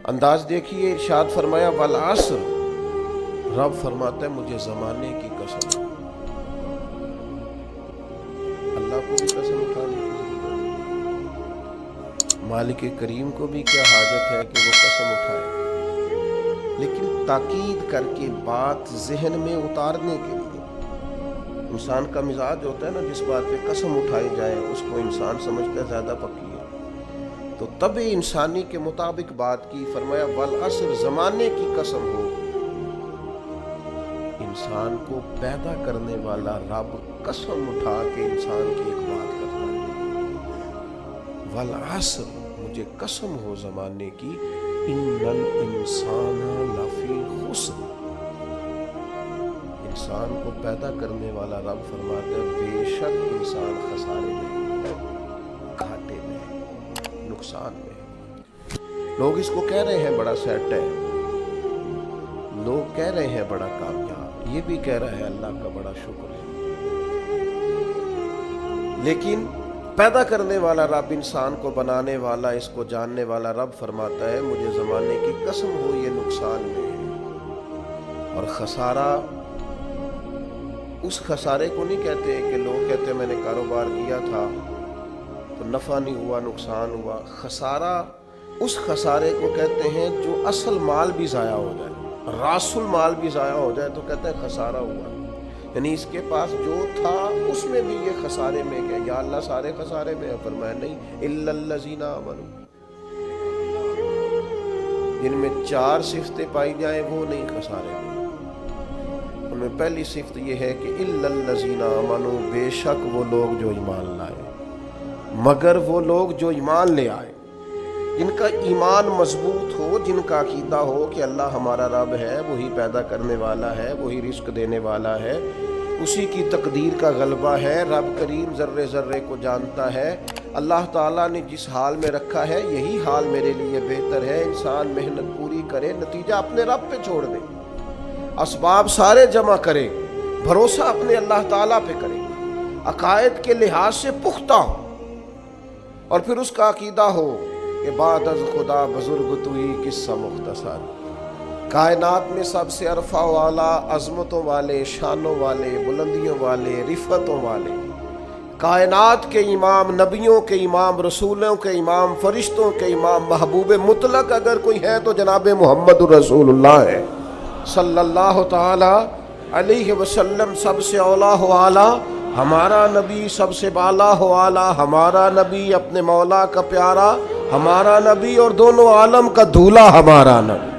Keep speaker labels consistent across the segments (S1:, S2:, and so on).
S1: انداز دیکھیے، ارشاد فرمایا والعصر، رب فرماتا ہے مجھے زمانے کی قسم، اللہ کو بھی قسم اٹھانے کی ضرورت ہے، مالک کریم کو بھی کیا حاجت ہے کہ وہ قسم اٹھائے، لیکن تاکید کر کے بات ذہن میں اتارنے کے لیے۔ انسان کا مزاج ہوتا ہے نا، جس بات پہ قسم اٹھائی جائے اس کو انسان سمجھتا ہے زیادہ پکی ہے، تو طبع انسانی کے مطابق بات کی، فرمایا والعصر، زمانے کی قسم ہو۔ انسان کو پیدا کرنے والا رب قسم اٹھا کے انسان کی ایک بات کرتا ہے، والعصر، مجھے قسم ہو زمانے کی، ان الانسان لفی خسر، انسان کو پیدا کرنے والا رب فرماتا ہے بے شک انسان خسارے میں، گھاٹے میں، نقصان میں۔ لوگ اس کو کہہ رہے ہیں بڑا سیٹ ہے، لوگ کہہ رہے ہیں بڑا کامیاب، یہ بھی کہہ رہا ہے اللہ کا بڑا شکر ہے، لیکن پیدا کرنے والا رب، انسان کو بنانے والا، اس کو جاننے والا رب فرماتا ہے مجھے زمانے کی قسم ہو یہ نقصان میں ہے۔ اور خسارہ اس خسارے کو نہیں کہتے کہ لوگ کہتے ہیں میں نے کاروبار کیا تھا تو نفع نہیں ہوا نقصان ہوا، خسارہ اس خسارے کو کہتے ہیں جو اصل مال بھی ضائع ہو جائے، راس المال بھی ضائع ہو جائے تو کہتے ہیں خسارہ ہوا، یعنی اس کے پاس جو تھا اس میں بھی یہ خسارے میں گیا۔ یا اللہ سارے خسارے میں ہے؟ فرمایا نہیں، الا الذین آمنوا، جن میں 4 صفتیں پائی جائیں وہ نہیں خسارے میں۔ ان میں پہلی صفت یہ ہے کہ الا الذین آمنوا، بے شک وہ لوگ جو ایمان لائے، مگر وہ لوگ جو ایمان لے آئے، جن کا ایمان مضبوط ہو، جن کا عقیدہ ہو کہ اللہ ہمارا رب ہے، وہی پیدا کرنے والا ہے، وہی رزق دینے والا ہے، اسی کی تقدیر کا غلبہ ہے، رب کریم ذرے ذرے کو جانتا ہے، اللہ تعالیٰ نے جس حال میں رکھا ہے یہی حال میرے لیے بہتر ہے، انسان محنت پوری کرے، نتیجہ اپنے رب پہ چھوڑ دے، اسباب سارے جمع کرے، بھروسہ اپنے اللہ تعالیٰ پہ کرے، عقائد کے لحاظ سے پختہ ہو، اور پھر اس کا عقیدہ ہو کہ بعد از خدا بزرگ تو ہی قصہ مختصر، کائنات میں سب سے عرفہ والا، عظمتوں والے، شانوں والے، بلندیوں والے، رفتوں والے، کائنات کے امام، نبیوں کے امام، رسولوں کے امام، فرشتوں کے امام، محبوب مطلق اگر کوئی ہے تو جناب محمد رسول اللہ ہے صلی اللہ تعالی علیہ وسلم، سب سے اولا ہو اعلیٰ ہمارا نبی، سب سے بالا ہو اعلیٰ ہمارا نبی، اپنے مولا کا پیارا ہمارا نبی، اور دونوں عالم کا دھولا ہمارا نبی۔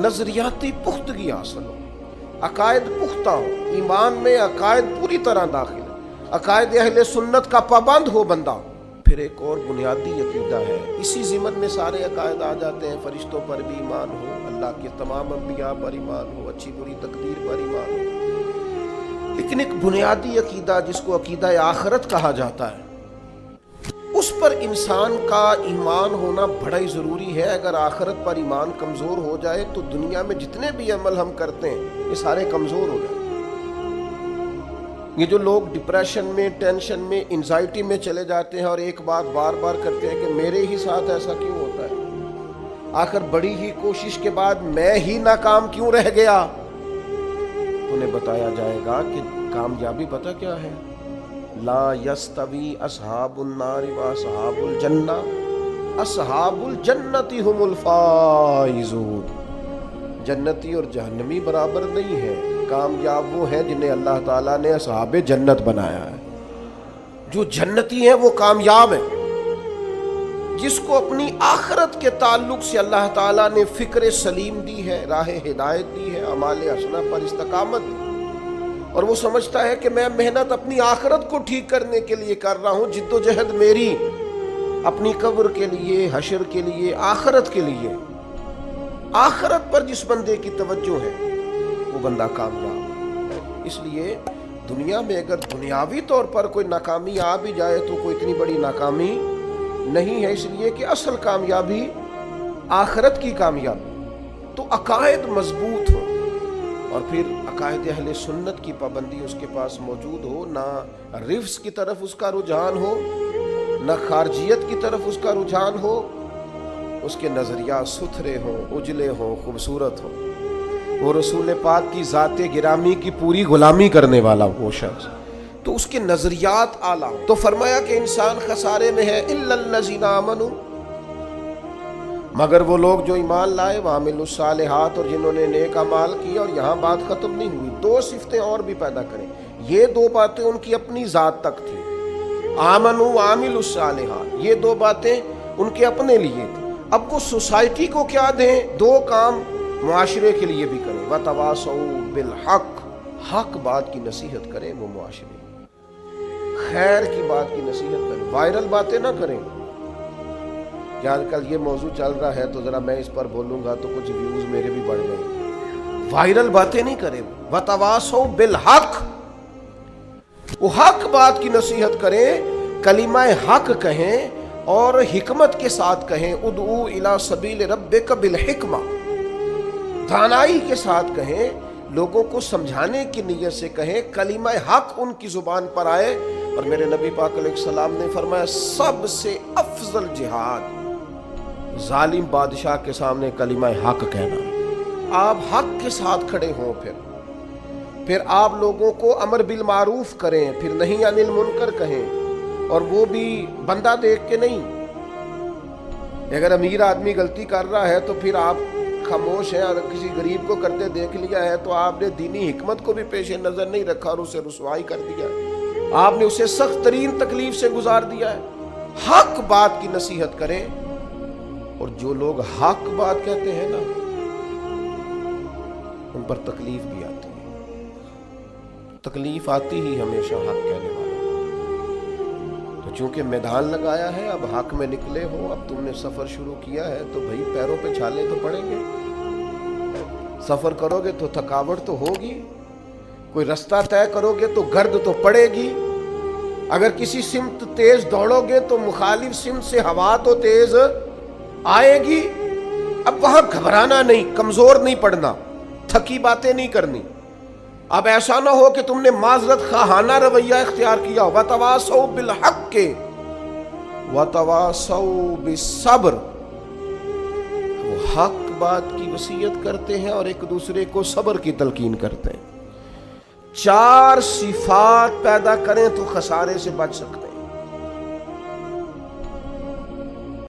S1: نظریاتی پختگی حاصل ہو، عقائد پختہ ہو، ایمان میں عقائد پوری طرح داخل ہے، عقائد اہل سنت کا پابند ہو بندہ۔ پھر ایک اور بنیادی عقیدہ ہے، اسی ضمن میں سارے عقائد آ جاتے ہیں، فرشتوں پر بھی ایمان ہو، اللہ کے تمام انبیاء پر ایمان ہو، اچھی بری تقدیر پر ایمان ہو، لیکن ایک بنیادی عقیدہ جس کو عقیدہ آخرت کہا جاتا ہے، اس پر انسان کا ایمان ہونا بڑا ہی ضروری ہے۔ اگر آخرت پر ایمان کمزور ہو جائے تو دنیا میں جتنے بھی عمل ہم کرتے ہیں یہ سارے کمزور ہو جائیں۔ یہ جو لوگ ڈپریشن میں، ٹینشن میں، انزائٹی میں چلے جاتے ہیں اور ایک بات بار بار کرتے ہیں کہ میرے ہی ساتھ ایسا کیوں ہوتا ہے، آخر بڑی ہی کوشش کے بعد میں ہی ناکام کیوں رہ گیا، انہیں بتایا جائے گا کہ کامیابی پتہ کیا ہے؟ لا یستوی اصحاب النار و اصحاب الجنہ، اصحاب الجنت هم الفائزون، جنتی اور جہنمی برابر نہیں ہے، کامیاب وہ ہیں جنہیں اللہ تعالیٰ نے اصحاب جنت بنایا ہے۔ جو جنتی ہیں وہ کامیاب ہیں، جس کو اپنی آخرت کے تعلق سے اللہ تعالیٰ نے فکر سلیم دی ہے، راہ ہدایت دی ہے، اعمال حسنہ پر استقامت دی، اور وہ سمجھتا ہے کہ میں محنت اپنی آخرت کو ٹھیک کرنے کے لیے کر رہا ہوں، جد و جہد میری اپنی قبر کے لیے، حشر کے لیے، آخرت کے لیے۔ آخرت پر جس بندے کی توجہ ہے وہ بندہ کامیاب ہے۔ اس لیے دنیا میں اگر دنیاوی طور پر کوئی ناکامی آ بھی جائے تو کوئی اتنی بڑی ناکامی نہیں ہے، اس لیے کہ اصل کامیابی آخرت کی کامیابی۔ تو عقائد مضبوط ہو، اور پھر عقائد اہل سنت کی پابندی اس کے پاس موجود ہو، نہ رفض کی طرف اس کا رجحان ہو، نہ خارجیت کی طرف اس کا رجحان ہو، اس کے نظریات ستھرے ہوں، اجلے ہوں، خوبصورت ہوں، وہ رسول پاک کی ذات گرامی کی پوری غلامی کرنے والا وہ شخص، تو اس کے نظریات اعلیٰ ہوں۔ تو فرمایا کہ انسان خسارے میں ہے الا الذین آمنوا، مگر وہ لوگ جو ایمان لائے، وعملوا الصالحات، اور جنہوں نے نیک اعمال کیا۔ اور یہاں بات ختم نہیں ہوئی، دو صفتیں اور بھی پیدا کریں۔ یہ دو باتیں ان کی اپنی ذات تک تھی، آمنوا وعملوا الصالحات، یہ دو باتیں ان کے اپنے لیے تھی۔ اب وہ سوسائٹی کو کیا دیں؟ دو کام معاشرے کے لیے بھی کریں، وتواصوا بالحق، حق بات کی نصیحت کریں وہ معاشرے، خیر کی بات کی نصیحت کریں، وائرل باتیں نہ کریں کہ آج کل یہ موضوع چل رہا ہے تو ذرا میں اس پر بولوں گا تو کچھ ویوز میرے بھی بڑھ جائیں۔ وائرل باتیں نہیں کریں، وتواصوا بالحق، وہ حق بات کی نصیحت کریں، کلمہ حق کہیں اور حکمت کے ساتھ کہیں، ادعو الی سبیل ربک بالحکمہ، دانائی کے ساتھ کہیں، لوگوں کو سمجھانے کی نیت سے کہیں، کلمہ حق ان کی زبان پر آئے۔ اور میرے نبی پاک علیہ السلام نے فرمایا سب سے افضل جہاد ظالم بادشاہ کے سامنے کلمہ حق کہنا۔ آپ حق کے ساتھ کھڑے ہوں، پھر آپ لوگوں کو امر بالمعروف کریں، پھر نہی عن المنکر کہیں، اور وہ بھی بندہ دیکھ کے نہیں۔ اگر امیر آدمی غلطی کر رہا ہے تو پھر آپ خاموش ہیں، اگر کسی غریب کو کرتے دیکھ لیا ہے تو آپ نے دینی حکمت کو بھی پیش نظر نہیں رکھا اور اسے رسوائی کر دیا ہے، آپ نے اسے سخت ترین تکلیف سے گزار دیا ہے۔ حق بات کی نصیحت کریں، اور جو لوگ حق بات کہتے ہیں نا ان پر تکلیف بھی آتی ہے، تکلیف آتی ہی ہمیشہ حق کہنے والوں کو۔ تو چونکہ میدان لگایا ہے، اب حق میں نکلے ہو، اب تم نے سفر شروع کیا ہے تو بھائی پیروں پہ چھالے تو پڑیں گے، سفر کرو گے تو تھکاوٹ تو ہوگی، کوئی رستہ طے کرو گے تو گرد تو پڑے گی، اگر کسی سمت تیز دوڑو گے تو مخالف سمت سے ہوا تو تیز آئے گی۔ اب وہاں گھبرانا نہیں، کمزور نہیں پڑنا، تھکی باتیں نہیں کرنی۔ اب ایسا نہ ہو کہ تم نے معذرت خواہانہ رویہ اختیار کیا، وتواصوا بالحق وتواصوا بالصبر، وہ حق بات کی وصیت کرتے ہیں اور ایک دوسرے کو صبر کی تلقین کرتے ہیں۔ چار صفات پیدا کریں تو خسارے سے بچ سکتے ہیں۔